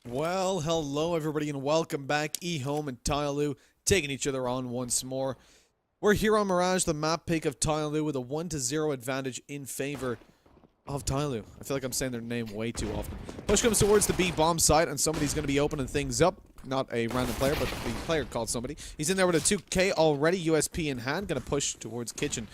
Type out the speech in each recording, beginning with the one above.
Well, hello everybody and welcome back. EHOME and TYLOO taking each other on once more. We're here on Mirage, the map pick of TYLOO with a 1-0 advantage in favor of TYLOO. I feel like I'm saying their name way too often. Push comes towards the B bomb site and somebody's going to be opening things up. Not a random player, but the player called somebody. He's in there with a 2K already, USP in hand, going to push towards kitchen.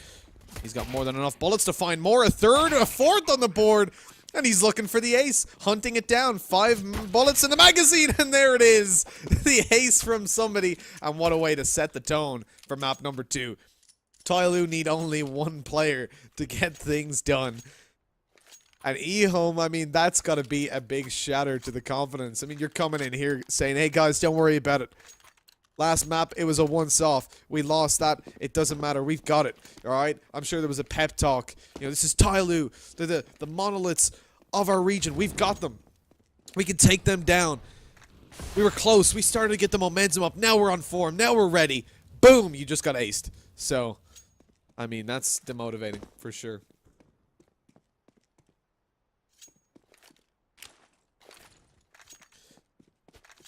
He's got more than enough bullets to find more. A third, a fourth on the board. And he's looking for the ace, hunting it down. 5 bullets in the magazine, and there it is. The ace from somebody. And what a way to set the tone for map number 2. TYLOO need only one player to get things done. And EHOME, I mean, that's got to be a big shatter to the confidence. I mean, you're coming in here saying, hey guys, don't worry about it. Last map, it was a once-off. We lost that. It doesn't matter. We've got it. All right? I'm sure there was a pep talk. You know, this is TYLOO. They're the monoliths of our region. We've got them. We can take them down. We were close. We started to get the momentum up. Now we're on form. Now we're ready. Boom! You just got aced. So, I mean, that's demotivating for sure.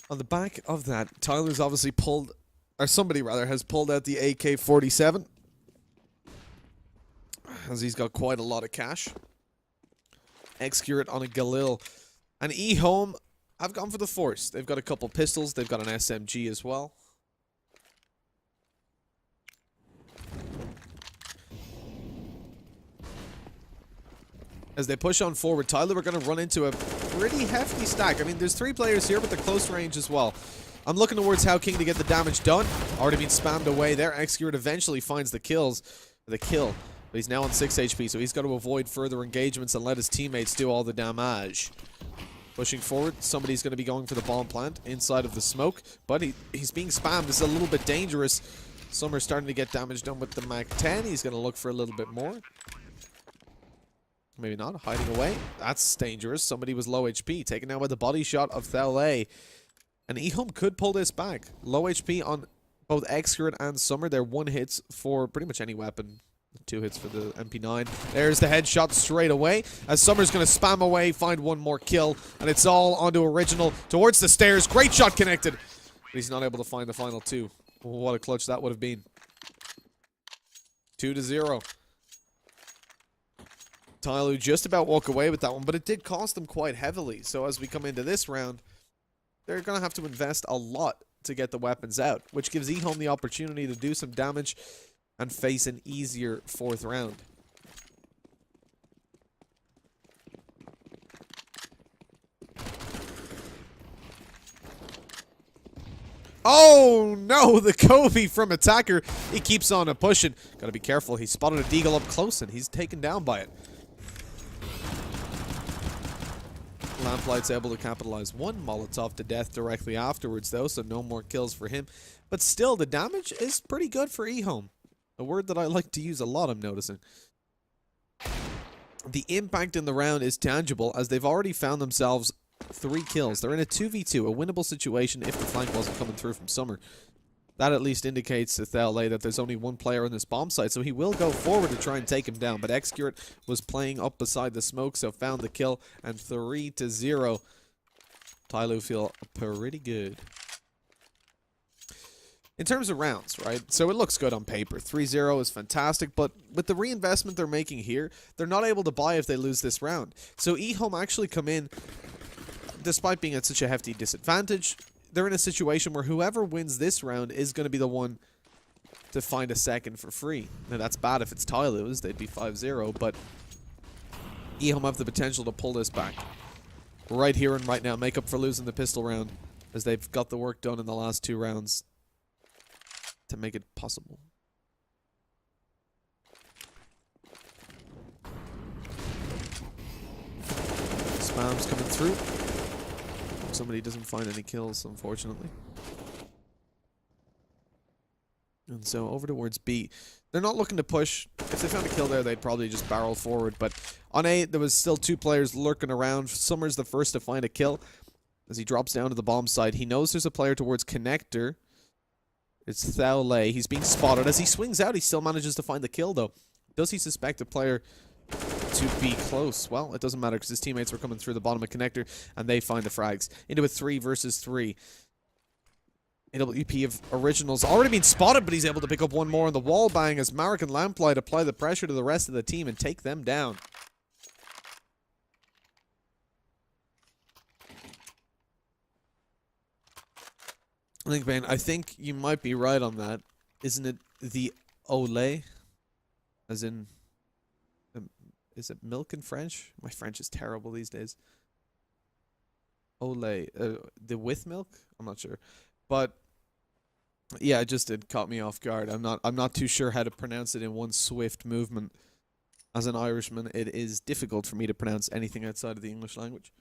On the back of that, Tyler's obviously pulled, or somebody rather, has pulled out the AK-47. As he's got quite a lot of cash. Excurate on a Galil. And EHOME have gone for the Force. They've got a couple pistols. They've got an SMG as well. As they push on forward, TYLOO are going to run into a pretty hefty stack. I mean, there's 3 players here, but they're close range as well. I'm looking towards How King to get the damage done. Already been spammed away there. Excurate eventually finds the kill. But he's now on 6 HP, so he's got to avoid further engagements and let his teammates do all the damage. Pushing forward, somebody's going to be going for the bomb plant inside of the smoke, but he's being spammed. This is a little bit dangerous. Some are starting to get damage done with the Mac-10. He's going to look for a little bit more. Maybe not. Hiding away. That's dangerous. Somebody was low HP. Taken down by the body shot of TYLOO. And EHOME could pull this back. Low HP on both Excurate and Summer. They're 1 hits for pretty much any weapon. 2 hits for the MP9. There's the headshot straight away. As Summer's going to spam away, find one more kill. And it's all onto Original. Towards the stairs. Great shot connected. But he's not able to find the final 2. What a clutch that would have been. 2-0. TYLOO just about walk away with that one, but it did cost them quite heavily. So as we come into this round, they're going to have to invest a lot to get the weapons out, which gives EHOME the opportunity to do some damage and face an easier 4th round. Oh no, the Kobe from Attacker. He keeps on pushing. Gotta be careful. He spotted a Deagle up close and he's taken down by it. Lamplight's able to capitalize 1 Molotov to death directly afterwards, though, so no more kills for him. But still, the damage is pretty good for EHOME. A word that I like to use a lot, I'm noticing. The impact in the round is tangible, as they've already found themselves 3 kills. They're in a 2v2, a winnable situation if the flank wasn't coming through from Summer. That at least indicates to TYLOO that there's only 1 player on this bomb site, so he will go forward to try and take him down. But Excurate was playing up beside the smoke, so found the kill, and 3-0. TYLOO feel pretty good. In terms of rounds, right, so it looks good on paper. 3-0 is fantastic, but with the reinvestment they're making here, they're not able to buy if they lose this round. So EHOME actually come in, despite being at such a hefty disadvantage, they're in a situation where whoever wins this round is going to be the one to find a second for free. Now, that's bad if it's TYLOO's. They'd be 5-0, but EHOME have the potential to pull this back. Right here and right now, make up for losing the pistol round, as they've got the work done in the last 2 rounds to make it possible. Spam's coming through. Somebody doesn't find any kills, unfortunately. And so over towards B. They're not looking to push. If they found a kill there, they'd probably just barrel forward. But on A, there was still 2 players lurking around. Summer's the first to find a kill. As he drops down to the bomb side, he knows there's a player towards Connector. It's TYLOO. He's being spotted. As he swings out, he still manages to find the kill, though. Does he suspect a player to be close. Well, it doesn't matter because his teammates were coming through the bottom of connector, and they find the frags. Into a 3 versus 3. AWP of Originals already been spotted, but he's able to pick up one more on the wall bang as Marek and Lamplight apply the pressure to the rest of the team and take them down. I think you might be right on that. Isn't it the Olé? As in, is it milk in French? My French is terrible these days. Olé, the with milk? I'm not sure, but yeah, it caught me off guard. I'm not too sure how to pronounce it in one swift movement. As an Irishman, it is difficult for me to pronounce anything outside of the English language.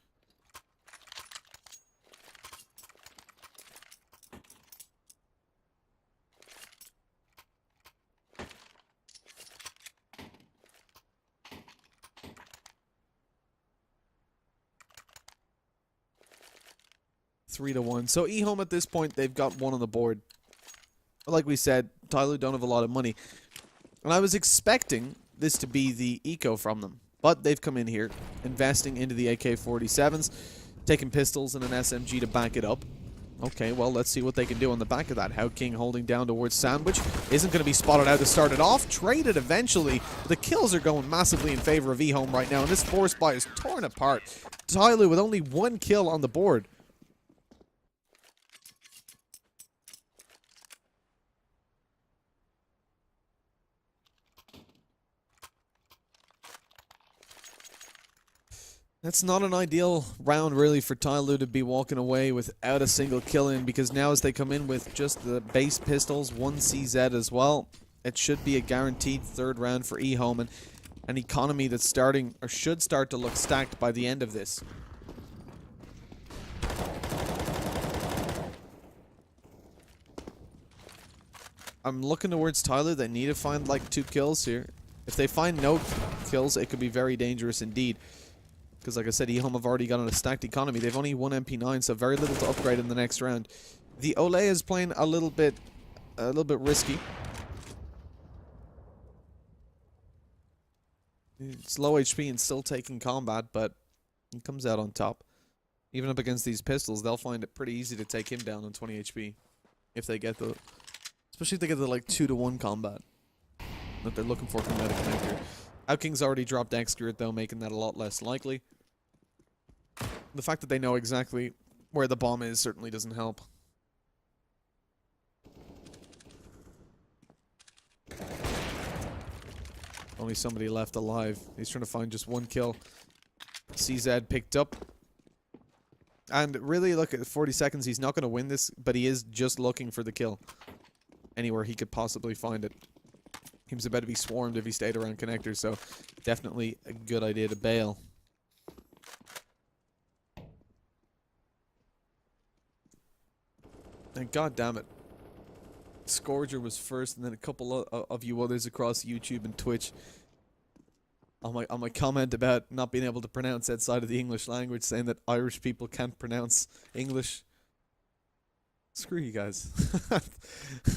Three to 1. So EHOME at this point, they've got one on the board. Like we said, TYLOO don't have a lot of money. And I was expecting this to be the eco from them. But they've come in here, investing into the AK-47s, taking pistols and an SMG to back it up. Okay, well, let's see what they can do on the back of that. How King holding down towards Sandwich. Isn't going to be spotted out to start it off. Traded eventually. The kills are going massively in favor of EHOME right now. And this force buy is torn apart. TYLOO with only 1 kill on the board. That's not an ideal round, really, for TYLOO to be walking away without a single kill in, because now as they come in with just the base pistols, 1 CZ as well, it should be a guaranteed 3rd round for EHOME, and an economy that's starting, or should start to look stacked by the end of this. I'm looking towards TYLOO. They need to find like 2 kills here. If they find no kills, it could be very dangerous indeed. Because like I said, EHOME have already got on a stacked economy. They've only 1 MP9, so very little to upgrade in the next round. The Olé is playing a little bit risky. It's low HP and still taking combat, but he comes out on top. Even up against these pistols, they'll find it pretty easy to take him down on 20 HP. If they get the... Especially if they get the like 2 to 1 combat that they're looking for coming out of connector. Outking's already dropped Excurate though, making that a lot less likely. The fact that they know exactly where the bomb is certainly doesn't help. Only somebody left alive. He's trying to find just 1 kill. CZ picked up. And really, look, at 40 seconds, he's not going to win this, but he is just looking for the kill. Anywhere he could possibly find it. He was about to be swarmed if he stayed around connectors, so definitely a good idea to bail. And god damn it. Scourger was first, and then a couple of you others across YouTube and Twitch. On my comment about not being able to pronounce outside of the English language, saying that Irish people can't pronounce English. Screw you guys.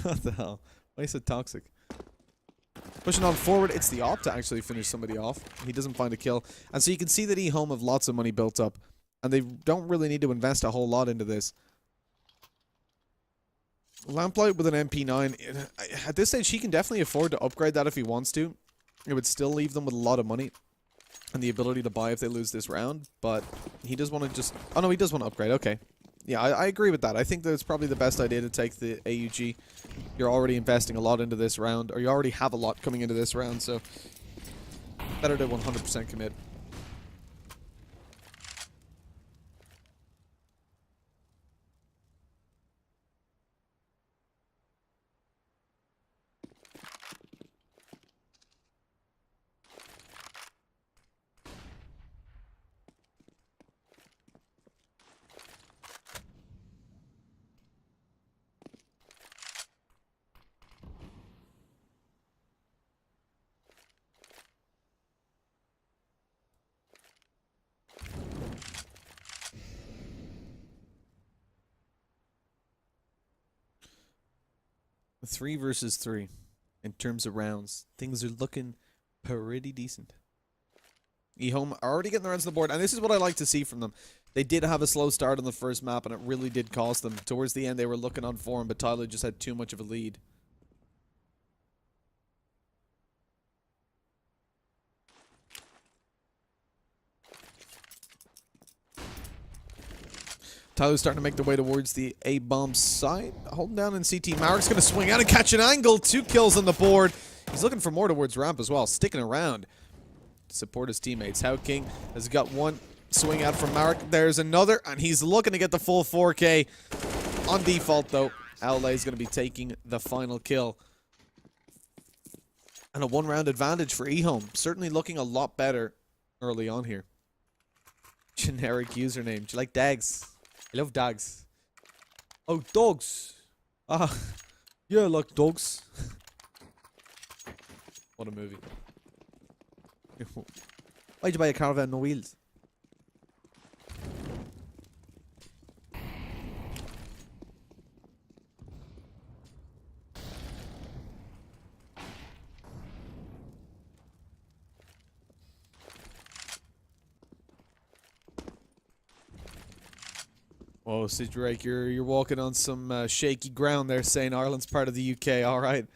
What the hell? Why are you so toxic? Pushing on forward, it's the op to actually finish somebody off. He doesn't find a kill. And so you can see that EHOME have lots of money built up. And they don't really need to invest a whole lot into this. Lamplight with an MP9. At this stage, he can definitely afford to upgrade that if he wants to. It would still leave them with a lot of money. And the ability to buy if they lose this round. But he does want to just... Oh no, he does want to upgrade. Okay. Yeah, I agree with that. I think that it's probably the best idea to take the AUG. You're already investing a lot into this round, or you already have a lot coming into this round, so better to 100% commit. A 3 versus 3 in terms of rounds. Things are looking pretty decent. EHOME are already getting the runs on the board, and this is what I like to see from them. They did have a slow start on the first map, and it really did cost them. Towards the end, they were looking on form, but TYLOO just had too much of a lead. TYLOO's starting to make their way towards the A-bomb side. Holding down in CT. Marek's going to swing out and catch an angle. 2 kills on the board. He's looking for more towards ramp as well. Sticking around to support his teammates. Howking has got one swing out from Marek. There's another, and he's looking to get the full 4K. On default, though, LA is going to be taking the final kill. And a 1-round advantage for EHOME. Certainly looking a lot better early on here. Generic username. Do you like dags? I love dogs. Oh, dogs. Ah, yeah, I like dogs. What a movie. Why'd you buy a caravan no wheels? Oh, Sidrake, you're walking on some shaky ground there, saying Ireland's part of the UK. All right,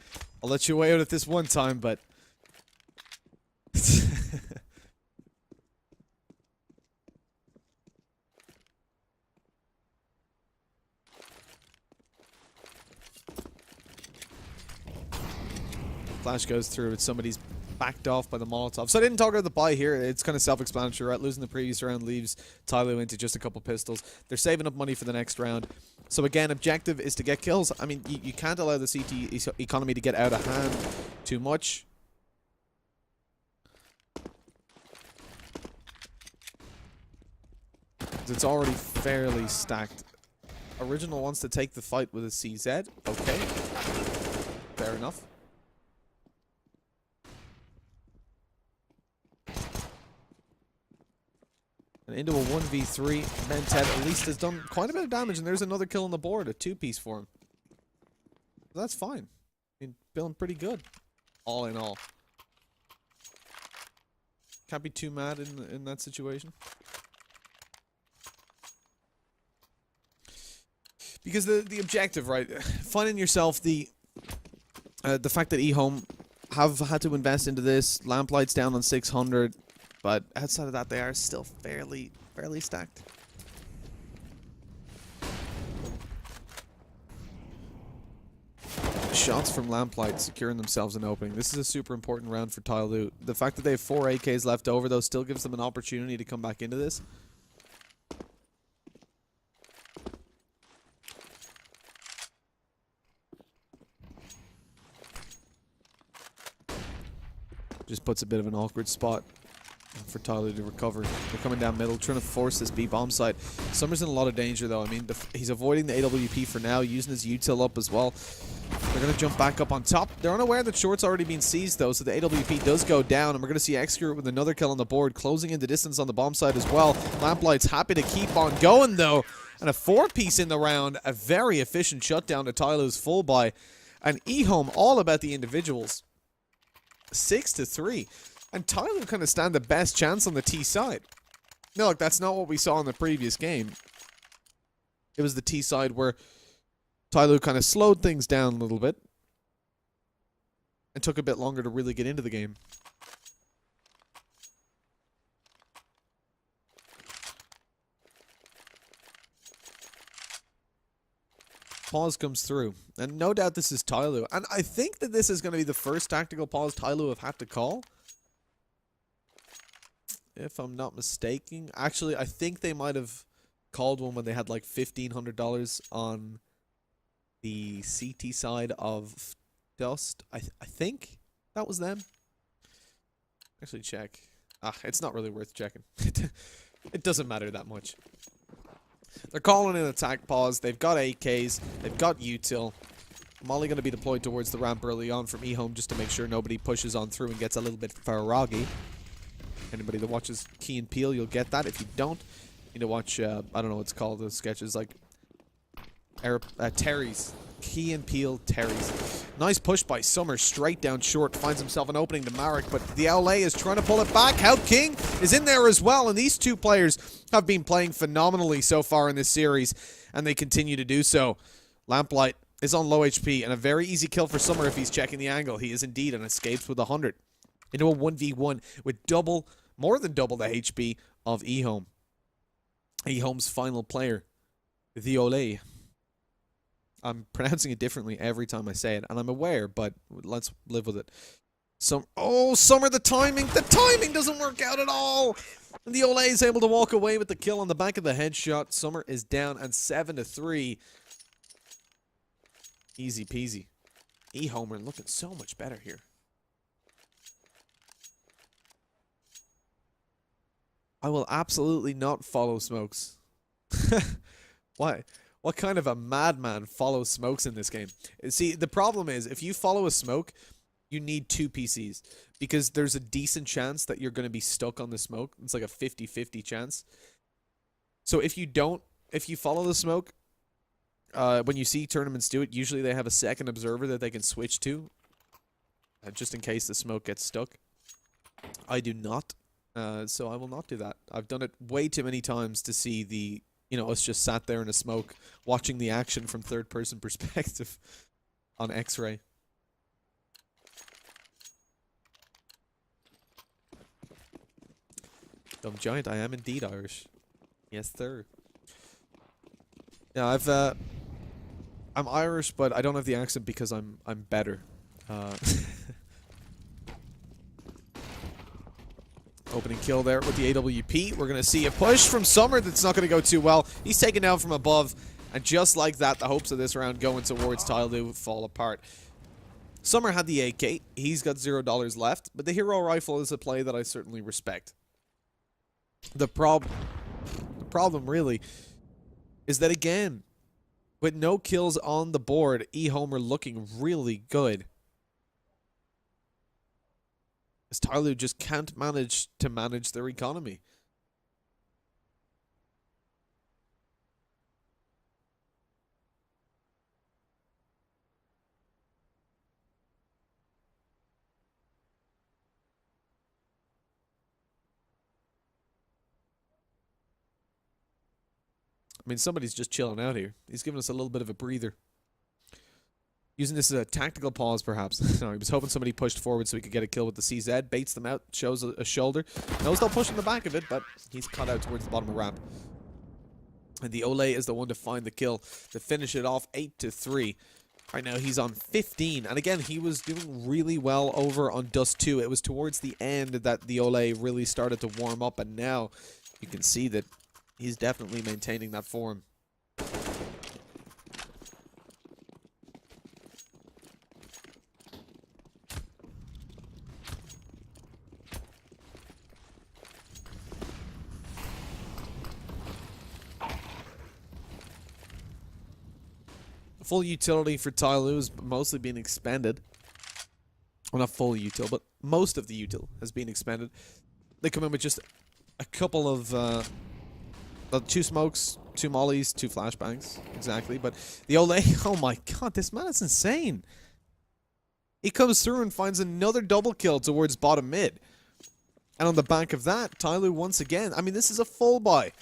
I'll let you away with it this one time, but flash goes through. Somebody's backed off by the Molotov. So I didn't talk about the buy here. It's kind of self-explanatory, right? Losing the previous round leaves TYLOO into just a couple pistols. They're saving up money for the next round. So again, objective is to get kills. I mean, you can't allow the CT economy to get out of hand too much. It's already fairly stacked. Original wants to take the fight with a CZ. Okay. Fair enough. And into a 1v3, Ben Ted at least has done quite a bit of damage, and there's another kill on the board, a 2-piece for him. That's fine. I mean, feeling pretty good, all in all. Can't be too mad in that situation. Because the objective, right, finding yourself the fact that EHOME have had to invest into this, Lamplights down on 600. But outside of that, they are still fairly stacked. Shots from Lamplight securing themselves an opening. This is a super important round for TYLOO. The fact that they have 4 AKs left over, though, still gives them an opportunity to come back into this. Just puts a bit of an awkward spot for TYLOO to recover. They're coming down middle, trying to force this B-bomb site. Summer's in a lot of danger, though. I mean, he's avoiding the AWP for now, using his util up as well. They're going to jump back up on top. They're unaware that short's already been seized, though, so the AWP does go down, and we're going to see Excure with another kill on the board, closing in the distance on the bomb side as well. Lamplight's happy to keep on going, though, and a 4-piece in the round. A very efficient shutdown to TYLOO's full buy, and EHOME all about the individuals. 6-3. And TYLOO kind of stand the best chance on the T side. No, look, that's not what we saw in the previous game. It was the T side where TYLOO kind of slowed things down a little bit and took a bit longer to really get into the game. Pause comes through, and no doubt this is TYLOO. And I think that this is going to be the first tactical pause TYLOO have had to call. If I'm not mistaken. Actually, I think they might have called one when they had like $1,500 on the CT side of Dust. I think that was them. Actually, check. It's not really worth checking. It doesn't matter that much. They're calling an attack pause. They've got AKs. They've got util. Molly going to be deployed towards the ramp early on from EHOME just to make sure nobody pushes on through and gets a little bit froggy. Anybody that watches Key and Peele, you'll get that. If you don't, you need to watch, I don't know what it's called, those sketches, like Terry's. Key and Peele Terry's. Nice push by Summer, straight down short. Finds himself an opening to Marek, but the LA is trying to pull it back. How King is in there as well, and these two players have been playing phenomenally so far in this series, and they continue to do so. Lamplight is on low HP, and a very easy kill for Summer if he's checking the angle. He is indeed, and escapes with 100 into a 1v1 with more than double the HP of EHOME. EHOME's final player, the Ole. I'm pronouncing it differently every time I say it, and I'm aware, but let's live with it. Oh, Summer, the timing doesn't work out at all. And the Ole is able to walk away with the kill on the back of the headshot. Summer is down and 7-3. Easy peasy. EHOME looking so much better here. I will absolutely not follow smokes. Why? What kind of a madman follows smokes in this game? See, the problem is, if you follow a smoke, you need 2 PCs. Because there's a decent chance that you're going to be stuck on the smoke. It's like a 50-50 chance. So if you follow the smoke, when you see tournaments do it, usually they have a second observer that they can switch to. Just in case the smoke gets stuck. I do not. So I will not do that. I've done it way too many times to see the... us just sat there in a smoke, watching the action from third-person perspective on X-Ray. Dumb giant, I am indeed Irish. Yes, sir. Yeah, I'm Irish, but I don't have the accent because I'm better. Opening kill there with the AWP. We're going to see a push from Summer that's not going to go too well. He's taken down from above. And just like that, the hopes of this round going towards TYLOO fall apart. Summer had the AK. He's got $0 left. But the hero rifle is a play that I certainly respect. The problem really is that, again, with no kills on the board, EHOME are looking really good. As TYLOO just can't manage their economy. I mean, somebody's just chilling out here. He's giving us a little bit of a breather. Using this as a tactical pause, perhaps. No, he was hoping somebody pushed forward so he could get a kill with the CZ. Baits them out, shows a shoulder. Knows they'll push in the back of it, but he's cut out towards the bottom of ramp. And the Ole is the one to find the kill to finish it off 8-3. Right now, he's on 15. And again, he was doing really well over on Dust 2. It was towards the end that the Ole really started to warm up. And now you can see that he's definitely maintaining that form. Full utility for TYLOO has mostly been expended. Well, not full util, but most of the util has been expended. They come in with just a couple of 2 smokes, 2 mollies, 2 flashbangs, exactly. But the Ole, oh my god, this man is insane. He comes through and finds another double kill towards bottom mid. And on the back of that, TYLOO once again, I mean, this is a full buy.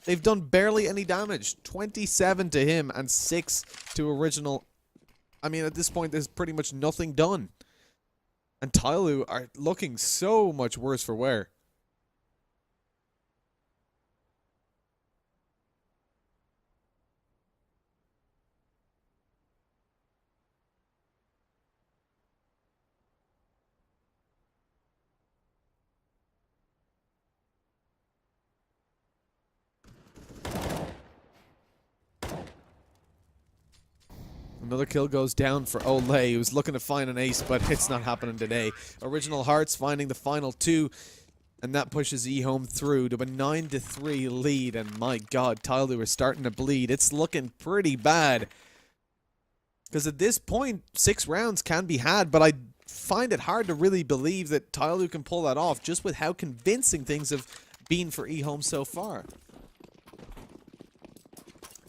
They've done barely any damage. 27 to him and 6 to original. I mean, at this point, there's pretty much nothing done. And TYLOO are looking so much worse for wear. Another kill goes down for Ole. He was looking to find an ace, but it's not happening today. Original Hearts finding the final 2, and that pushes EHOME through to a 9-3 lead. And my god, TYLOO are starting to bleed. It's looking pretty bad. Because at this point, 6 rounds can be had, but I find it hard to really believe that TYLOO can pull that off, just with how convincing things have been for EHOME so far.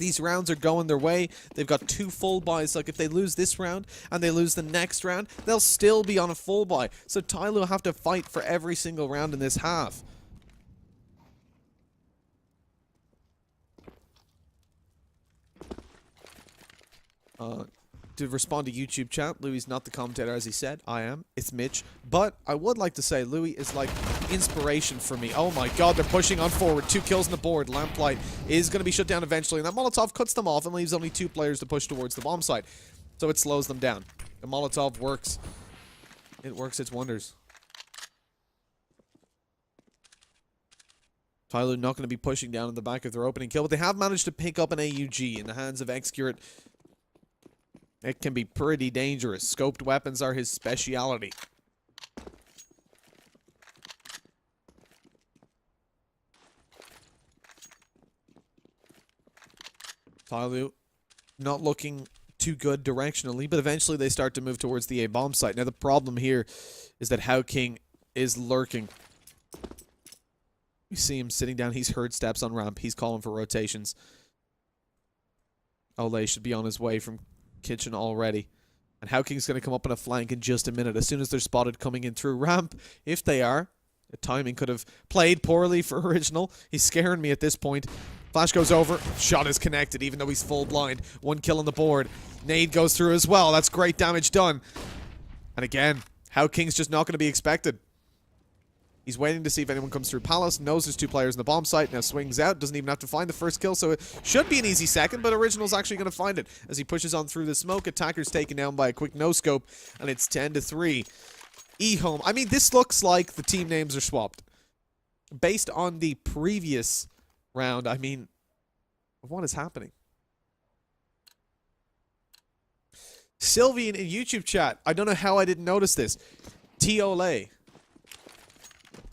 These rounds are going their way. They've got 2 full buys. Like, if they lose this round and they lose the next round, they'll still be on a full buy. So TYLOO have to fight for every single round in this half. To respond to YouTube chat, Louis not the commentator, as he said. I am. It's Mitch. But I would like to say Louis is like inspiration for me. Oh my god, they're pushing on forward. 2 kills on the board. Lamplight is going to be shut down eventually. And that Molotov cuts them off and leaves only 2 players to push towards the bomb site. So it slows them down. The Molotov works. It works its wonders. TYLOO not going to be pushing down in the back of their opening kill. But they have managed to pick up an AUG in the hands of Excurate. It can be pretty dangerous. Scoped weapons are his speciality. TYLOO not looking too good directionally, but eventually they start to move towards the A bomb site. Now the problem here is that Howking is lurking. You see him sitting down. He's heard steps on ramp. He's calling for rotations. Ole should be on his way from kitchen already. And Howking's going to come up on a flank in just a minute. As soon as they're spotted coming in through ramp, if they are, the timing could have played poorly for Original. He's scaring me at this point. Flash goes over. Shot is connected, even though he's full blind. 1 kill on the board. Nade goes through as well. That's great damage done. And again, Howking's just not going to be expected. He's waiting to see if anyone comes through Palace. Knows there's 2 players in the bomb site. Now swings out. Doesn't even have to find the first kill. So it should be an easy second. But Original's actually going to find it. As he pushes on through the smoke. Attacker's taken down by a quick no-scope. And it's 10-3. EHOME. I mean, this looks like the team names are swapped. Based on the previous round, I mean, what is happening? Sylvian in YouTube chat. I don't know how I didn't notice this. TYLOO.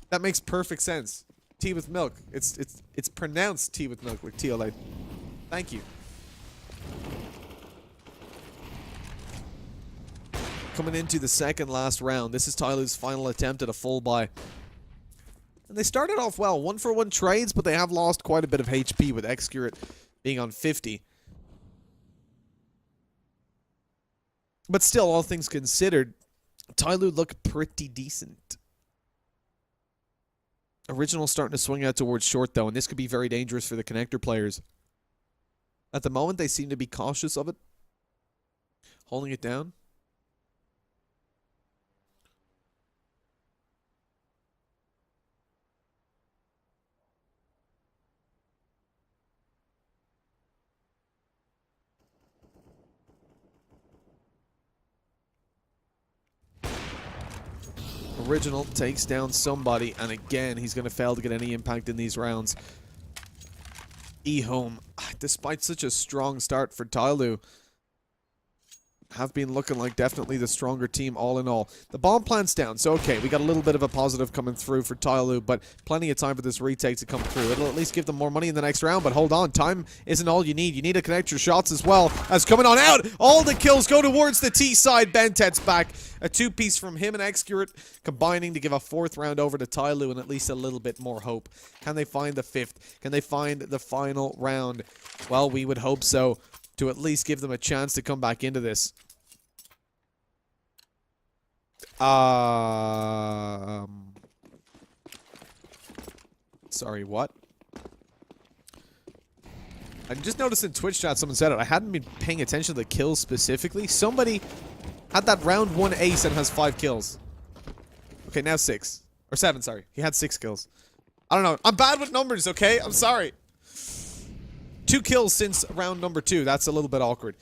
That makes perfect sense. Tea with milk. It's pronounced tea with milk, like TYLOO. Thank you. Coming into the second last round. This is TYLOO's final attempt at a full buy. And they started off well. 1-for-1 trades, but they have lost quite a bit of HP with Excurate being on 50. But still, all things considered, TYLOO look pretty decent. Original starting to swing out towards short, though, and this could be very dangerous for the connector players. At the moment, they seem to be cautious of it. Holding it down. Original takes down somebody, and again, he's going to fail to get any impact in these rounds. EHOME, despite such a strong start for TYLOO, have been looking like definitely the stronger team all in all. The bomb plant's down, so okay, we got a little bit of a positive coming through for TYLOO, but plenty of time for this retake to come through. It'll at least give them more money in the next round, but hold on, time isn't all you need. You need to connect your shots as well. As coming on out, all the kills go towards the T side. Bentet's back. A 2-piece from him and Excurate combining to give a 4th round over to TYLOO and at least a little bit more hope. Can they find the 5th? Can they find the final round? Well, we would hope so, to at least give them a chance to come back into this. Sorry, what? I just noticed in Twitch chat someone said it. I hadn't been paying attention to the kills specifically. Somebody had that round 1 ace and has 5 kills. Okay, now 6. Or 7, sorry. He had 6 kills. I don't know. I'm bad with numbers, okay? I'm sorry. 2 kills since round number 2. That's a little bit awkward.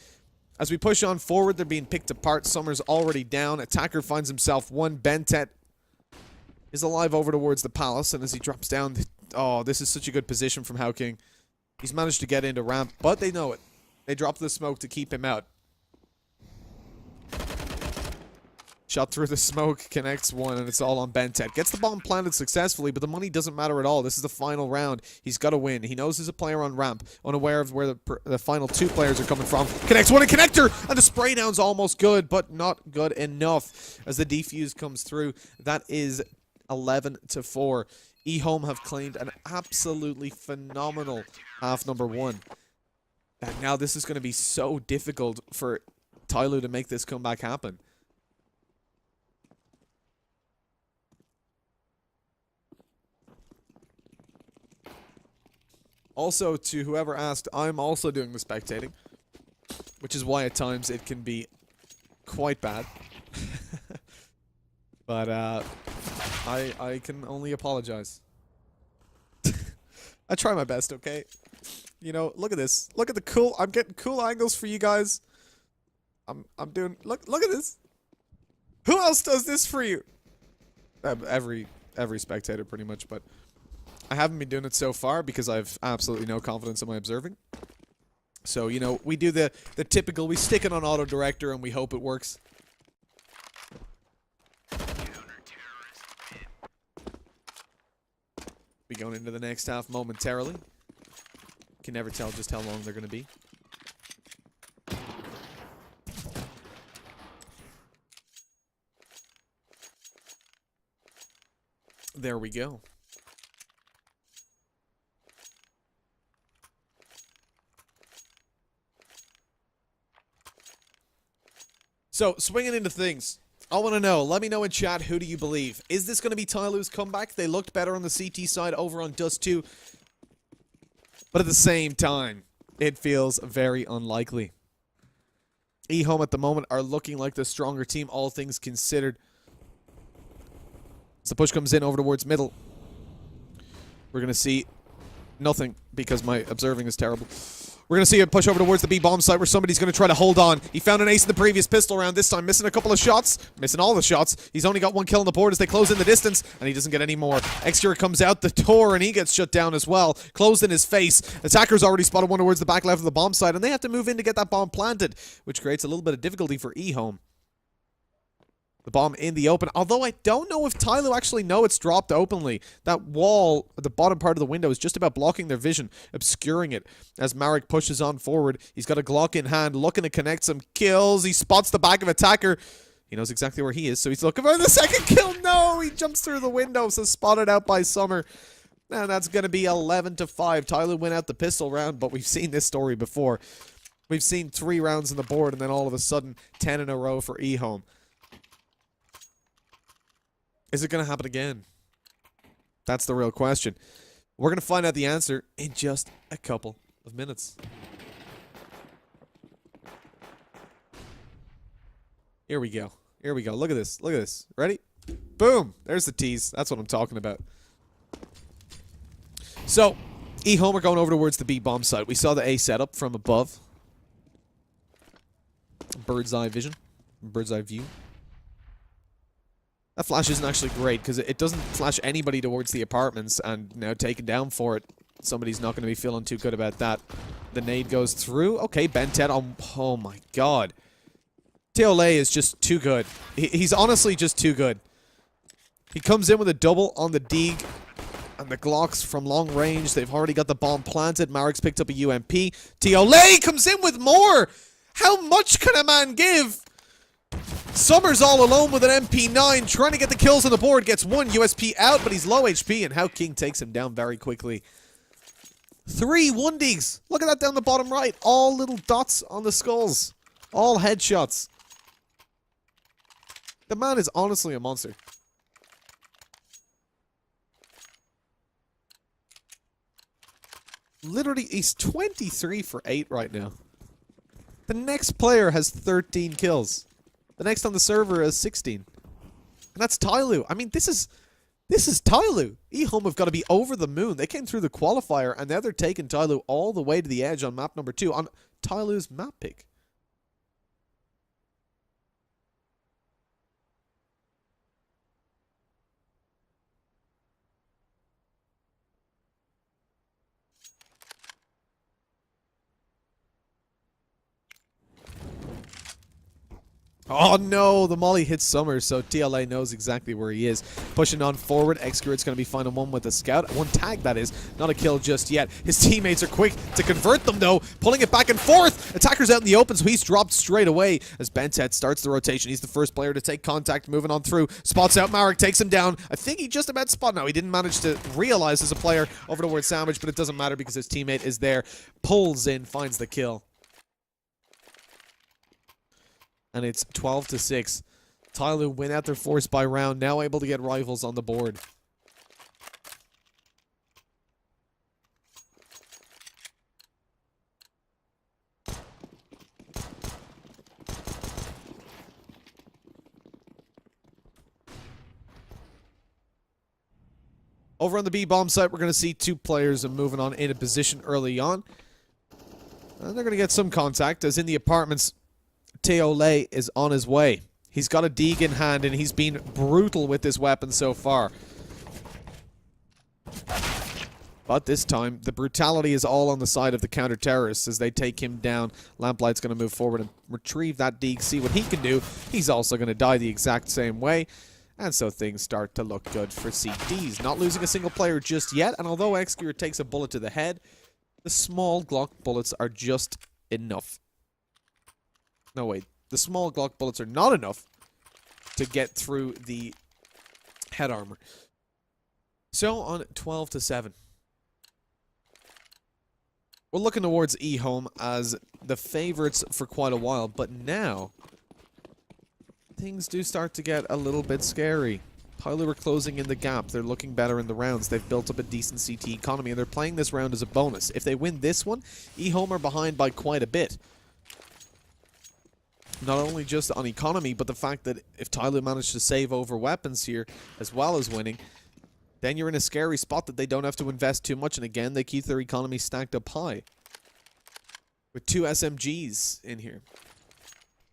As we push on forward, they're being picked apart. Summer's already down. Attacker finds himself 1. Bentet is alive over towards the Palace. And as he drops down... Oh, this is such a good position from Howking. He's managed to get into ramp, but they know it. They drop the smoke to keep him out. Shot through the smoke, connects 1, and it's all on Bentet. Gets the bomb planted successfully, but the money doesn't matter at all. This is the final round. He's got to win. He knows there's a player on ramp, unaware of where the final 2 players are coming from. Connects 1 and connector, and the spray down's almost good, but not good enough. As the defuse comes through, that is 11-4. EHOME have claimed an absolutely phenomenal half number 1. And now this is going to be so difficult for TYLOO to make this comeback happen. Also, to whoever asked, I'm also doing the spectating, which is why at times it can be quite bad. But I can only apologize. I try my best, okay? You know, look at this. Look at the cool. I'm getting cool angles for you guys. I'm doing. Look at this. Who else does this for you? Every spectator, pretty much, but I haven't been doing it so far because I've absolutely no confidence in my observing. So, you know, we do the typical, we stick it on auto director and we hope it works. Be going into the next half momentarily. Can never tell just how long they're going to be. There we go. So, swinging into things. I want to know, let me know in chat, who do you believe? Is this going to be TYLOO's comeback? They looked better on the CT side over on Dust 2. But at the same time, it feels very unlikely. EHOME at the moment are looking like the stronger team, all things considered. As the push comes in over towards middle, we're going to see nothing because my observing is terrible. We're going to see a push over towards the B-bomb site where somebody's going to try to hold on. He found an ace in the previous pistol round. This time missing a couple of shots. Missing all the shots. He's only got one kill on the board as they close in the distance. And he doesn't get any more. Exterior comes out the door and he gets shut down as well. Closed in his face. Attacker's already spotted one towards the back left of the bomb site. And they have to move in to get that bomb planted. Which creates a little bit of difficulty for EHOME. The bomb in the open. Although I don't know if TYLOO actually know it's dropped openly. That wall at the bottom part of the window is just about blocking their vision, obscuring it. As Marek pushes on forward, he's got a Glock in hand, looking to connect some kills. He spots the back of attacker. He knows exactly where he is, so he's looking for the second kill. No, he jumps through the window, so spotted out by Summer. And that's going to be 11-5. TYLOO win out the pistol round, but we've seen this story before. We've seen 3 rounds on the board, and then all of a sudden, 10 in a row for EHOME. Is it going to happen again? That's the real question. We're going to find out the answer in just a couple of minutes. Here we go. Here we go. Look at this. Look at this. Ready? Boom. There's the tease. That's what I'm talking about. So, EHOME are going over towards the B-bomb site. We saw the A setup from above. Bird's eye vision. Bird's eye view. That flash isn't actually great, because it doesn't flash anybody towards the apartments, and now taken down for it. Somebody's not going to be feeling too good about that. The nade goes through. Okay, Ben 10. Oh my god. TYLOO is just too good. He's honestly just too good. He comes in with a double on the Deeg, and the Glocks from long range. They've already got the bomb planted. Marek's picked up a UMP. TYLOO comes in with more! How much can a man give? Summer's all alone with an MP9, trying to get the kills on the board. Gets one USP out, but he's low HP, and How King takes him down very quickly. 3 1-digs. Look at that down the bottom right. All little dots on the skulls. All headshots. The man is honestly a monster. Literally, he's 23 for 8 right now. The next player has 13 kills. The next on the server is 16. And that's TYLOO. I mean, this is TYLOO. EHOME have got to be over the moon. They came through the qualifier, and now they're taking TYLOO all the way to the edge on map number 2, on TYLOO's map pick. Oh no, the molly hits Summer, so TLA knows exactly where he is. Pushing on forward, Excurit's going to be finding one with a scout. One tag, that is. Not a kill just yet. His teammates are quick to convert them, though. Pulling it back and forth. Attacker's out in the open, so he's dropped straight away as Bentet starts the rotation. He's the first player to take contact, moving on through. Spots out Marek, takes him down. I think he just about spotted. No, he didn't manage to realize as a player over the word sandwich, but it doesn't matter because his teammate is there. Pulls in, finds the kill. And it's 12-6. TYLOO win out their force by round, now able to get rivals on the board. Over on the B-bomb site, we're going to see two players moving on in a position early on. And they're going to get some contact, as in the apartments, TYLOO is on his way. He's got a Deeg in hand, and he's been brutal with this weapon so far. But this time, the brutality is all on the side of the counter-terrorists as they take him down. Lamplight's going to move forward and retrieve that Deeg, see what he can do. He's also going to die the exact same way. And so things start to look good for CDs. Not losing a single player just yet, and although Excurit takes a bullet to the head, the small Glock bullets are just enough. No, wait. The small Glock bullets are not enough to get through the head armor. So, on 12-7. We're looking towards EHOME as the favorites for quite a while, but now things do start to get a little bit scary. TYLOO are closing in the gap. They're looking better in the rounds. They've built up a decent CT economy, and they're playing this round as a bonus. If they win this one, EHOME are behind by quite a bit. Not only just on economy, but the fact that if TYLOO managed to save over weapons here, as well as winning, then you're in a scary spot that they don't have to invest too much. And again, they keep their economy stacked up high. With 2 SMGs in here.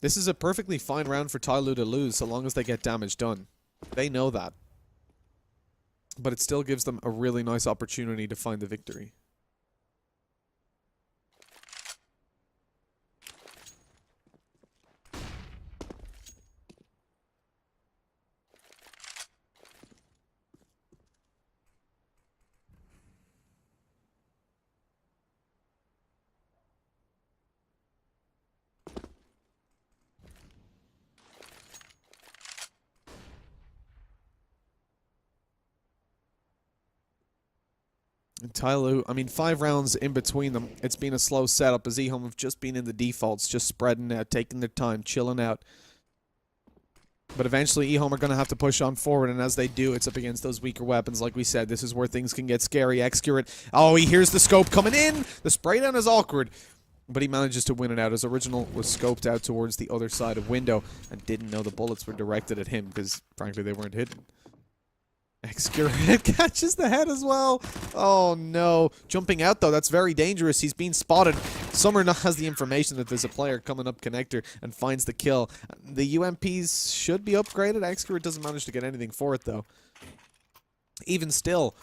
This is a perfectly fine round for TYLOO to lose, so long as they get damage done. They know that. But it still gives them a really nice opportunity to find the victory. And TYLOO, I mean, 5 rounds in between them. It's been a slow setup as EHOME have just been in the defaults, just spreading out, taking their time, chilling out. But eventually, EHOME are going to have to push on forward, and as they do, it's up against those weaker weapons. Like we said, this is where things can get scary. Excurit, oh, he hears the scope coming in! The spray down is awkward, but he manages to win it out. His original was scoped out towards the other side of window, and didn't know the bullets were directed at him, because, frankly, they weren't hidden. Excurit catches the head as well. Oh no. Jumping out though, that's very dangerous. He's being spotted. Summer has the information that there's a player coming up connector and finds the kill. The UMPs should be upgraded. Excurit doesn't manage to get anything for it though. Even still,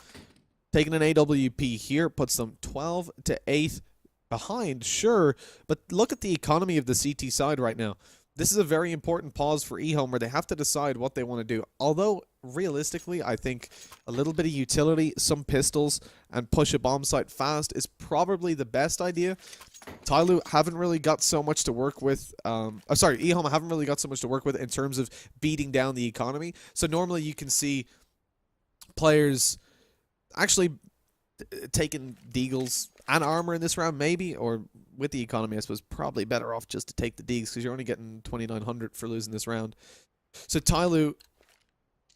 taking an AWP here puts them 12-8 behind, sure, but look at the economy of the CT side right now. This is a very important pause for EHOME where they have to decide what they want to do. Although, realistically, I think a little bit of utility, some pistols, and push a bomb site fast is probably the best idea. TYLOO haven't really got so much to work with. EHOME haven't really got so much to work with in terms of beating down the economy. So normally you can see players actually taking deagles and armor in this round, maybe, or with the economy, I suppose, probably better off just to take the deags because you're only getting 2,900 for losing this round. So TYLOO,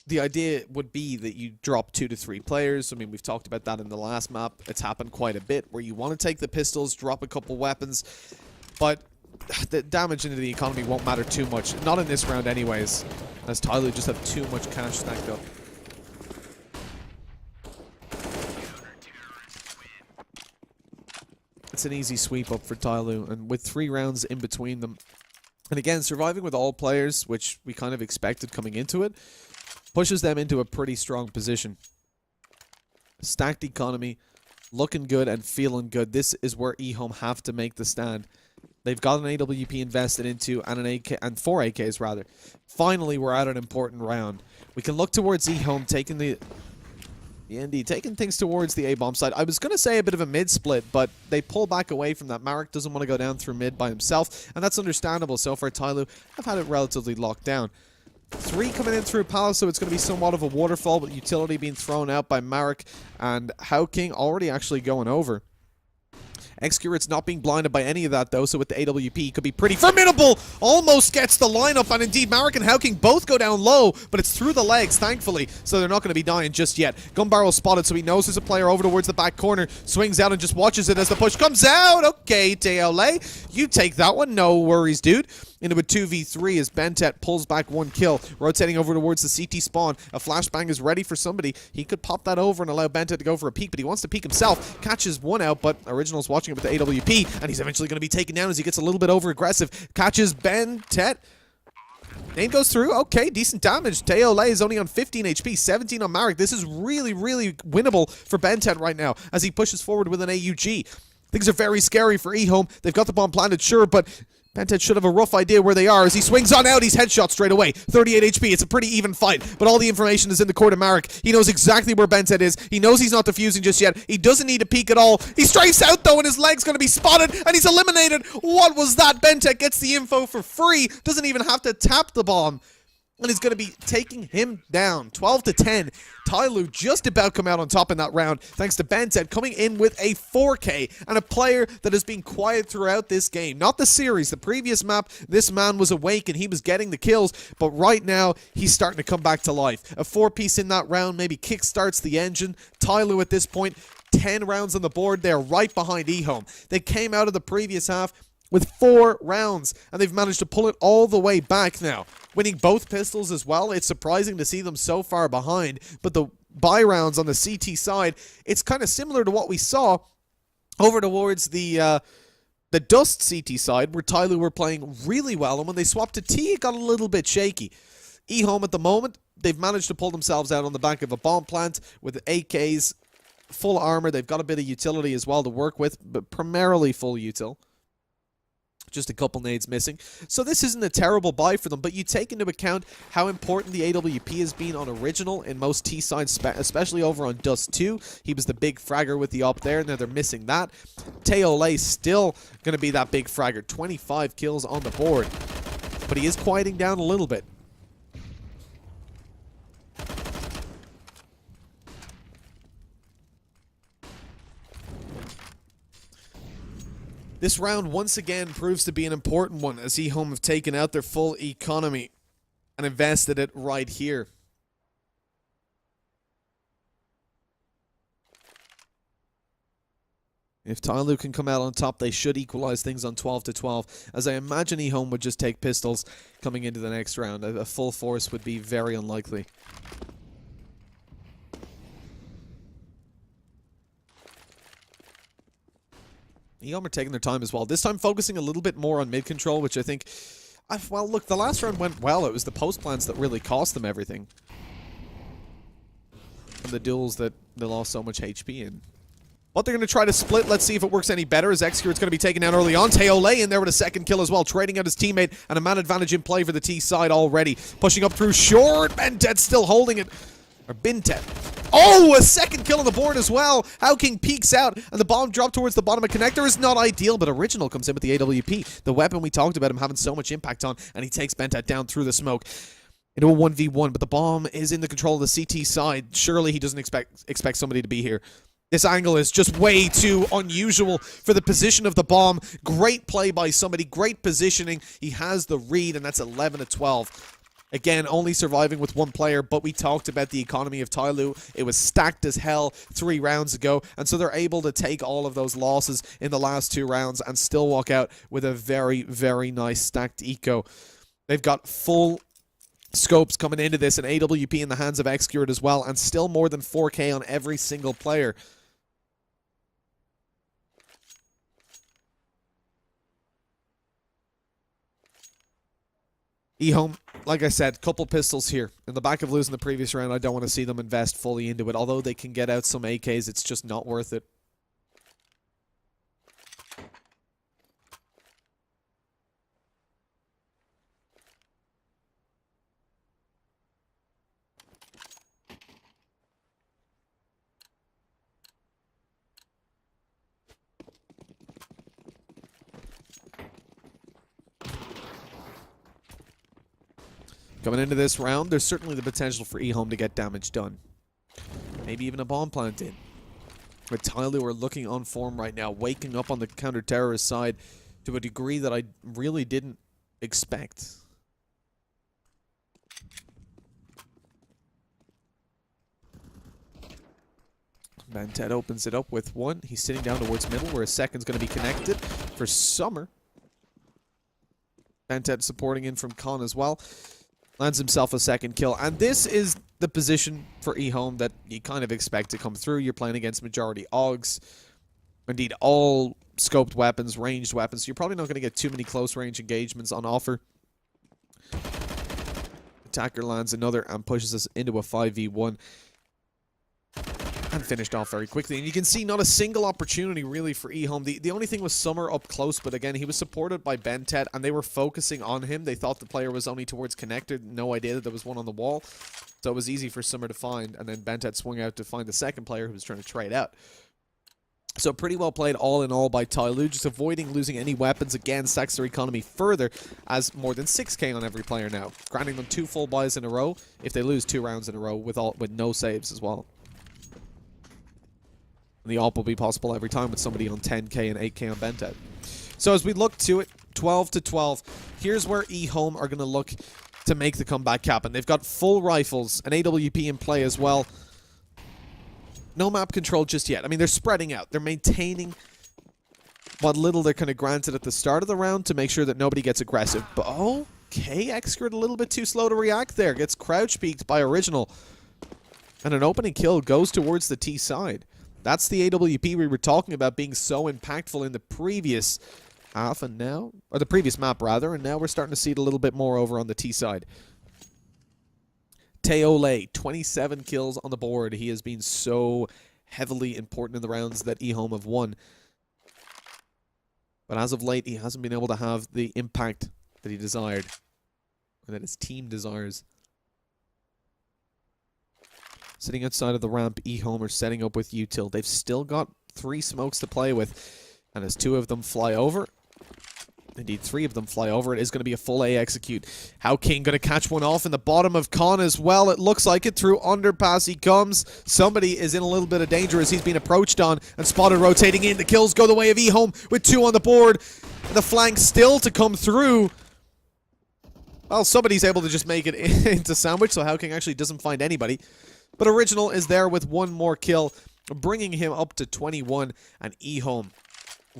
the idea would be that you drop 2 to 3 players. I mean, we've talked about that in the last map. It's happened quite a bit where you want to take the pistols, drop a couple weapons, but the damage into the economy won't matter too much. Not in this round anyways, as TYLOO just have too much cash stacked up. It's an easy sweep up for TYLOO, and with 3 rounds in between them. And again, surviving with all players, which we kind of expected coming into it, pushes them into a pretty strong position. Stacked economy, looking good and feeling good. This is where EHOME have to make the stand. They've got an AWP invested into and an AK and 4 AKs rather. Finally, we're at an important round. We can look towards EHOME taking the ND, taking things towards the A-bomb side. I was going to say a bit of a mid-split, but they pull back away from that. Marek doesn't want to go down through mid by himself, and that's understandable. So far, TYLOO have had it relatively locked down. 3 coming in through Palace, so it's going to be somewhat of a waterfall, with utility being thrown out by Marek, and Howking already actually going over. Xcurit's not being blinded by any of that, though, so with the AWP, he could be pretty formidable. Almost gets the lineup, and indeed, Marek and Howking both go down low, but it's through the legs, thankfully, so they're not going to be dying just yet. Gun barrel spotted, so he knows there's a player over towards the back corner, swings out and just watches it as the push comes out. Okay, TYLOO, you take that one, no worries, dude. Into a 2v3 as Bentet pulls back 1 kill, rotating over towards the CT spawn. A flashbang is ready for somebody. He could pop that over and allow Bentet to go for a peek, but he wants to peek himself. Catches 1 out, but Original's watching it with the AWP, and he's eventually going to be taken down as he gets a little bit over-aggressive. Catches Bentet. Name goes through. Okay, decent damage. TYLOO is only on 15 HP, 17 on Marek. This is really, really winnable for Bentet right now as he pushes forward with an AUG. Things are very scary for EHOME. They've got the bomb planted, sure, but Bentet should have a rough idea where they are. As he swings on out, he's headshot straight away. 38 HP. It's a pretty even fight, but all the information is in the court of Marek. He knows exactly where Bentet is. He knows he's not defusing just yet. He doesn't need to peek at all. He strikes out, though, and his leg's going to be spotted, and he's eliminated. What was that? Bentet gets the info for free. Doesn't even have to tap the bomb. And is going to be taking him down. 12-10. TYLOO just about come out on top in that round, thanks to Bentet coming in with a 4K and a player that has been quiet throughout this game. Not the series. The previous map, this man was awake and he was getting the kills, but right now, he's starting to come back to life. A 4-piece in that round maybe kickstarts the engine. TYLOO at this point, 10 rounds on the board. They're right behind EHOME. They came out of the previous half with 4 rounds, and they've managed to pull it all the way back now. Winning both pistols as well. It's surprising to see them so far behind, but the buy rounds on the CT side, it's kind of similar to what we saw over towards the Dust CT side, where TYLOO were playing really well, and when they swapped to T, it got a little bit shaky. EHOME at the moment, they've managed to pull themselves out on the back of a bomb plant with AKs, full armor. They've got a bit of utility as well to work with, but primarily full util. Just a couple nades missing. So this isn't a terrible buy for them, but you take into account how important the AWP has been on Original in most T-sides, especially over on Dust 2. He was the big fragger with the up there, now they're missing that. TYLOO still going to be that big fragger. 25 kills on the board, but he is quieting down a little bit. This round once again proves to be an important one as EHOME have taken out their full economy and invested it right here. If TYLOO can come out on top, they should equalize things on 12-12, as I imagine EHOME would just take pistols coming into the next round. A full force would be very unlikely. EHOME are taking their time as well. This time focusing a little bit more on mid control, which I think... well, look, the last round went well. It was the post plants that really cost them everything. And the duels that they lost so much HP in. But they're going to try to split. Let's see if it works any better, as Xcurit's going to be taken down early on. TYLOO in there with a second kill as well, trading out his teammate, and a man advantage in play for the T side already. Pushing up through short. Bentet's still holding it. Or Bintet. Oh, a second kill on the board as well. Howking peeks out, and the bomb dropped towards the bottom of connector is not ideal, but Original comes in with the AWP. The weapon we talked about him having so much impact on, and he takes Bentet down through the smoke into a 1v1, but the bomb is in the control of the CT side. Surely he doesn't expect somebody to be here. This angle is just way too unusual for the position of the bomb. Great play by somebody, great positioning. He has the read, and that's 11-12. Again, only surviving with 1 player, but we talked about the economy of TYLOO. It was stacked as hell 3 rounds ago, and so they're able to take all of those losses in the last 2 rounds and still walk out with a very, very nice stacked eco. They've got full scopes coming into this, and AWP in the hands of Xcurit as well, and still more than 4K on every single player. EHOME, like I said, couple pistols here. In the back of losing the previous round, I don't want to see them invest fully into it. Although they can get out some AKs, it's just not worth it. Coming into this round, there's certainly the potential for EHOME to get damage done. Maybe even a bomb plant in. But TYLOO are looking on form right now, waking up on the counter-terrorist side to a degree that I really didn't expect. Mantet opens it up with one. He's sitting down towards middle where a second's going to be connected for Summer. Mantet supporting in from Con as well. Lands himself a second kill. And this is the position for EHOME that you kind of expect to come through. You're playing against majority AUGs. Indeed, all scoped weapons, ranged weapons. So you're probably not going to get too many close range engagements on offer. Attacker lands another and pushes us into a 5v1. And finished off very quickly. And you can see not a single opportunity really for EHOME. The only thing was Summer up close, but again, he was supported by Bentet, and they were focusing on him. They thought the player was only towards connector. No idea that there was one on the wall. So it was easy for Summer to find, and then Bentet swung out to find the second player who was trying to trade out. So pretty well played all in all by TYLOO, just avoiding losing any weapons. Again, stacks their economy further as more than 6k on every player now. Granting them 2 full buys in a row if they lose 2 rounds in a row with no saves as well. And the AWP will be possible every time with somebody on 10k and 8k on Bentet. So as we look to it, 12 to 12, here's where EHOME are going to look to make the comeback happen. They've got full rifles, an AWP in play as well. No map control just yet. I mean, they're spreading out. They're maintaining what little they're kind of granted at the start of the round to make sure that nobody gets aggressive. But okay, Excred a little bit too slow to react there. Gets crouch peeked by Original. And an opening kill goes towards the T side. That's the AWP we were talking about being so impactful in the previous half, and now, or the previous map rather, and now we're starting to see it a little bit more over on the T side. TYLOO, 27 kills on the board. He has been so heavily important in the rounds that EHOME have won. But as of late, he hasn't been able to have the impact that he desired, or that his team desires. Sitting outside of the ramp, EHOME are setting up with util. They've still got 3 smokes to play with. And as 2 of them fly over, indeed 3 of them fly over, it is going to be a full A execute. How King going to catch one off in the bottom of Con as well. It looks like it. Through underpass he comes. Somebody is in a little bit of danger as he's been approached on and spotted rotating in. The kills go the way of EHOME with 2 on the board. The flank still to come through. Well, somebody's able to just make it into sandwich, so How King actually doesn't find anybody. But Original is there with 1 more kill, bringing him up to 21, and EHOME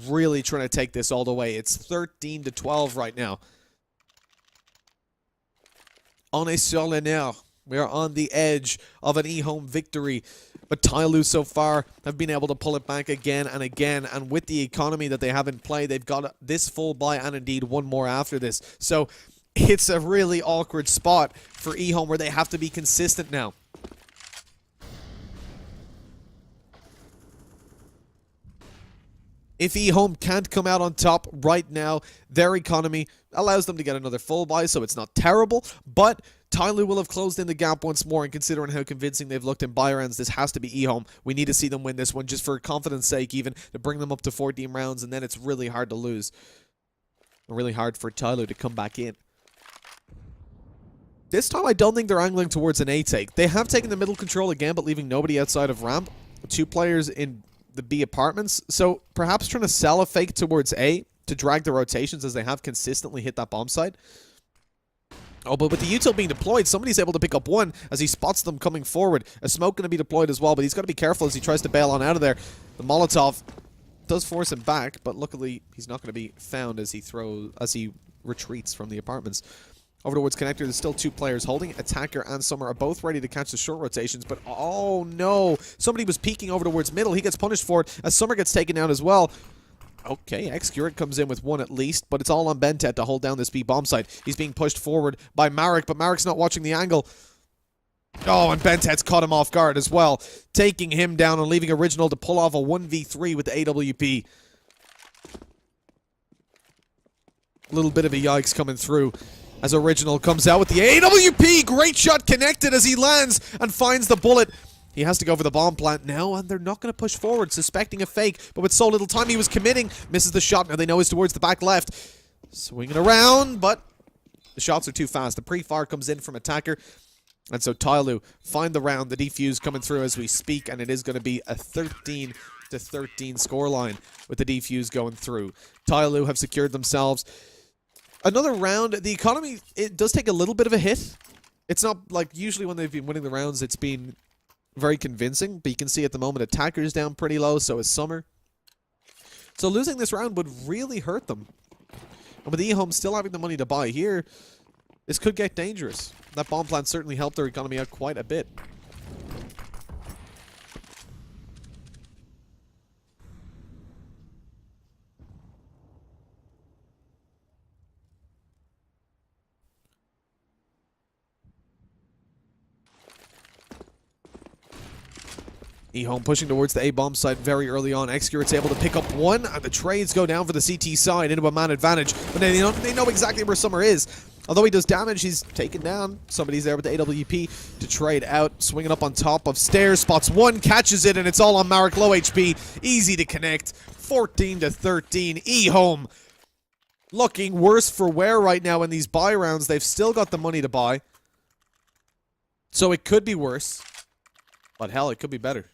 really trying to take this all the way. It's 13 to 12 right now. On est sur le nerf. We are on the edge of an EHOME victory. But TYLOO so far have been able to pull it back again and again. And with the economy that they have in play, they've got this full buy and indeed 1 more after this. So it's a really awkward spot for EHOME where they have to be consistent now. If EHOME can't come out on top right now, their economy allows them to get another full buy, so it's not terrible. But TYLOO will have closed in the gap once more, and considering how convincing they've looked in buy rounds, this has to be EHOME. We need to see them win this one, just for confidence sake even, to bring them up to 14 rounds, and then it's really hard to lose. Really hard for TYLOO to come back in. This time, I don't think they're angling towards an A take. They have taken the middle control again, but leaving nobody outside of ramp. 2 players in the B apartments, so perhaps trying to sell a fake towards A to drag the rotations as they have consistently hit that bomb site. Oh, but with the util being deployed, somebody's able to pick up 1 as he spots them coming forward. A smoke going to be deployed as well, but he's got to be careful as he tries to bail on out of there. The Molotov does force him back, but luckily he's not going to be found as he retreats from the apartments. Over towards connector, there's still 2 players holding. Attacker and Summer are both ready to catch the short rotations, but oh no! Somebody was peeking over towards middle. He gets punished for it as Summer gets taken down as well. Okay, Excurate comes in with 1 at least, but it's all on Bentet to hold down this B bomb site. He's being pushed forward by Marek, but Marek's not watching the angle. Oh, and Bentet's caught him off guard as well, taking him down and leaving Original to pull off a 1v3 with the AWP. A little bit of a yikes coming through. As Original comes out with the AWP. Great shot connected as he lands and finds the bullet. He has to go for the bomb plant now, and they're not going to push forward, suspecting a fake. But with so little time, he was committing. Misses the shot. Now they know he's towards the back left. Swinging around, but The shots are too fast. The pre-fire comes in from attacker. And so TYLOO find the round, the defuse coming through as we speak, and it is going to be a 13-13 scoreline with the defuse going through. TYLOO have secured themselves another round. The economy, it does take a little bit of a hit. It's not like usually when they've been winning the rounds, it's been very convincing, but you can see at the moment attacker's down pretty low, so is Summer. So losing this round would really hurt them. And with EHOME still having the money to buy here, this could get dangerous. That bomb plant certainly helped their economy out quite a bit. EHOME pushing towards the A-bomb site very early on. Excurit's able to pick up one, and the trades go down for the CT side into a man advantage. But they know exactly where Summer is. Although he does damage, he's taken down. Somebody's there with the AWP to trade out. Swinging up on top of stairs. Spots one, catches it, and it's all on Marek. Low HP. Easy to connect. 14-13. EHOME looking worse for wear right now in these buy rounds. They've still got the money to buy. So it could be worse. But hell, it could be better.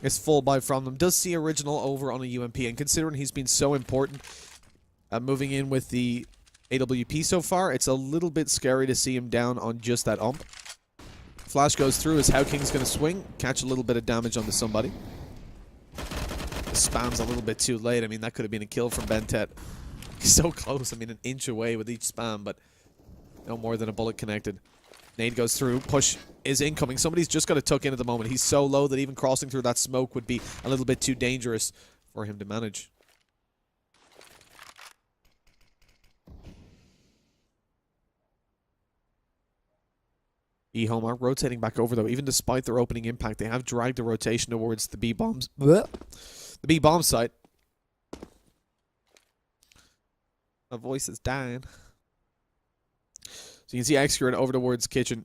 It's full buy from them. Does see original over on a UMP, and considering he's been so important moving in with the AWP so far, it's a little bit scary to see him down on just that ump. Flash goes through as How King's going to swing, catch a little bit of damage onto somebody. Spam's a little bit too late. I mean, that could have been a kill from Bentet. He's so close. I mean, an inch away with each spam, but no more than a bullet connected. Nade goes through. Push is incoming. Somebody's just got to tuck in at the moment. He's so low that even crossing through that smoke would be a little bit too dangerous for him to manage. EHOME are rotating back over, though. Even despite their opening impact, they have dragged the rotation towards the B-bombs. The B-bomb site. My voice is dying. So you can see Excurit over towards Kitchen,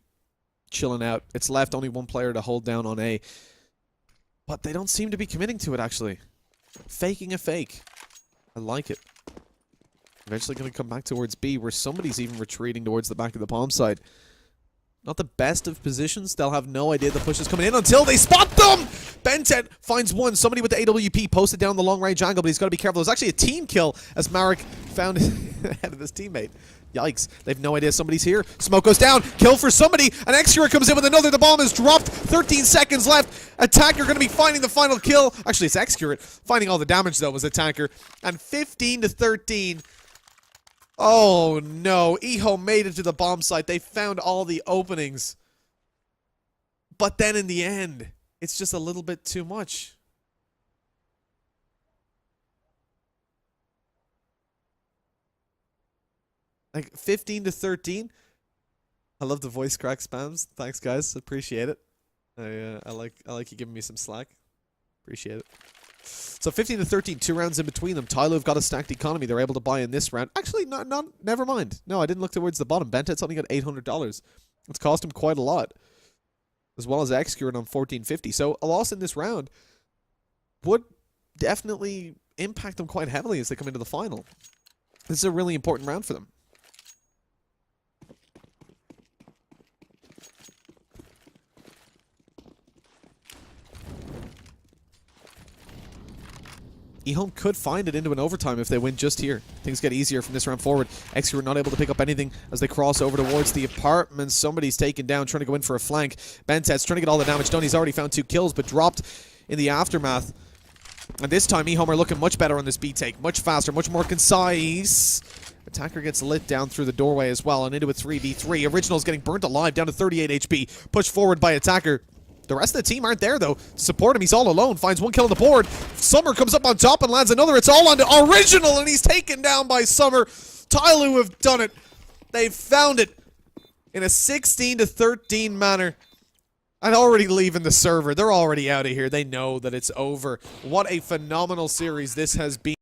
chilling out. It's left only one player to hold down on A. But they don't seem to be committing to it, actually. Faking a fake. I like it. Eventually going to come back towards B, where somebody's even retreating towards the back of the bomb site. Not the best of positions. They'll have no idea the push is coming in until they spot them! Bentet finds one. Somebody with the AWP posted down the long-range angle, but he's got to be careful. There's actually a team kill as Marek found ahead of his teammate. Yikes. They have no idea somebody's here. Smoke goes down. Kill for somebody. An Excurit comes in with another. The bomb is dropped. 13 seconds left. Attacker going to be finding the final kill. Actually, it's Excurit. Finding all the damage, though, was Attacker. And 15-13. Oh, no. EHOME made it to the bomb site. They found all the openings. But then in the end, it's just a little bit too much. Like 15-13. I love the voice crack spams. Thanks, guys. Appreciate it. I like you giving me some slack. Appreciate it. So 15-13, 2 rounds in between them. TYLOO have got a stacked economy. They're able to buy in this round. Actually, never mind. No, I didn't look towards the bottom. Bentet's only got $800. It's cost him quite a lot. As well as Excurit on 1450. So a loss in this round would definitely impact them quite heavily as they come into the final. This is a really important round for them. EHOME could find it into an overtime if they win just here. Things get easier from this round forward. Excurit not able to pick up anything as they cross over towards the apartment. Somebody's taken down, trying to go in for a flank. Bentet's trying to get all the damage done. He's already found 2 kills, but dropped in the aftermath. And this time, EHOME are looking much better on this B take. Much faster, much more concise. Attacker gets lit down through the doorway as well and into a 3v3. Original's getting burnt alive, down to 38 HP. Pushed forward by Attacker. The rest of the team aren't there, though, to support him. He's all alone. Finds 1 kill on the board. Summer comes up on top and lands another. It's all on to Original, and he's taken down by Summer. TYLOO have done it. They've found it in a 16-13 manner. I'm already leaving the server. They're already out of here. They know that it's over. What a phenomenal series this has been.